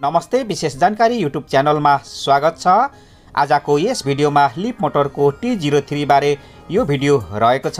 नमस्ते, विशेष जानकारी युट्युब च्यानलमा स्वागत छ। आजको यस भिडियोमा लिप मोटरको T03 बारे यो भिडियो रहेको छ।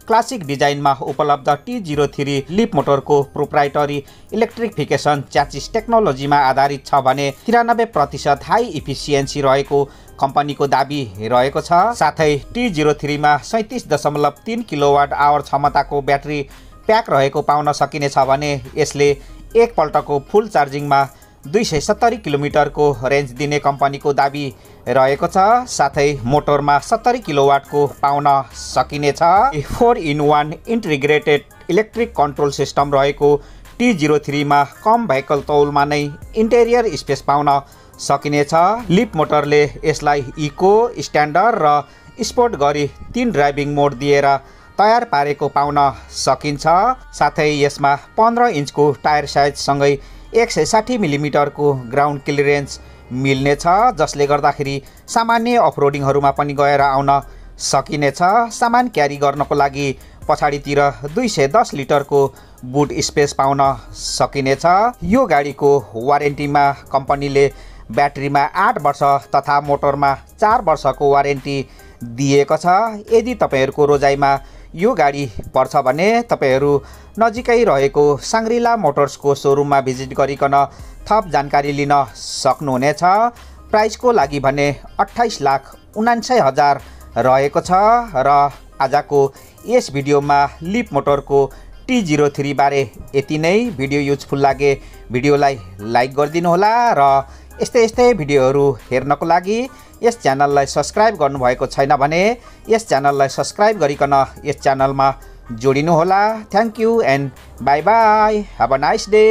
क्लासिक डिजाइनमा उपलब्ध T03 लिप मोटरको प्रोप्राइटरी इलेक्ट्रिफिकेसन च्यासिस टेक्नोलोजीमा आधारित छ भने 93% हाई इफिसियन्सी रहेको कम्पनीको दाबी रहेको छ। साथै T03 मा 37.3 किलोवाट आवर क्षमताको ब्याट्री प्याक रहेको पाउन सकिनेछ भने यसले एक पल्टको फुल चार्जिङमा 270 किलोमिटरको रेन्ज दिने कम्पनीको दाबी रहेको छ। साथै मोटरमा 70 किलोवाटको पाउन सकिनेछ। 4-in-1 integrated electric control system रहेको T03 मा कम भेहिकल तौलमा नै इन्टेरियर स्पेस पाउन सकिनेछ। लिप मोटरले यसलाई इको, स्ट्यान्डर्ड र स्पोर्ट गरी 3 ड्राइभिङ मोड दिएर तयार पारेको पाउन सकिन्छ। साथै यसमा 15 इन्चको टायर साइज सँगै 160 मिलिमिटरको ग्राउन्ड क्लियरेन्स मिल्नेछ, जसले गर्दाखेरि सामान्य अफरोडिङहरूमा पनि गएर आउन सकिनेछ। सामान क्यारी गर्नको लागि पछाडितिर 210 लिटरको बुट स्पेस पाउन सकिनेछ। यो गाडीको वारेन्टीमा कम्पनीले ब्याट्रीमा 8 वर्ष तथा मोटरमा 4 वर्षको वारेन्टी दिएको छ। यदि तपाईहरूको रोजाइमा यो गाडी पर्छ भने तपाईहरू नजिकै रहेको साङ्ग्रिला मोटर्सको सोरुममा भिजिट गरिकन थप जानकारी लिन सक्नुहुनेछ। प्राइसको लागि भने 28,79,000 रहेको छ। र आजको यस भिडियोमा लिप मोटरको T03 बारे यति नै। भिडियो युजफुल लागे भिडियोलाई लाइक गरिदिनु होला र यस्तै भिडियोहरू हेर्नको लागि यस च्यानललाई सब्स्क्राइब गर्नुभएको छैन भने यस च्यानललाई सब्स्क्राइब गरिकन यस च्यानलमा जोडिनु होला। Thank you and by by. Have a nice day.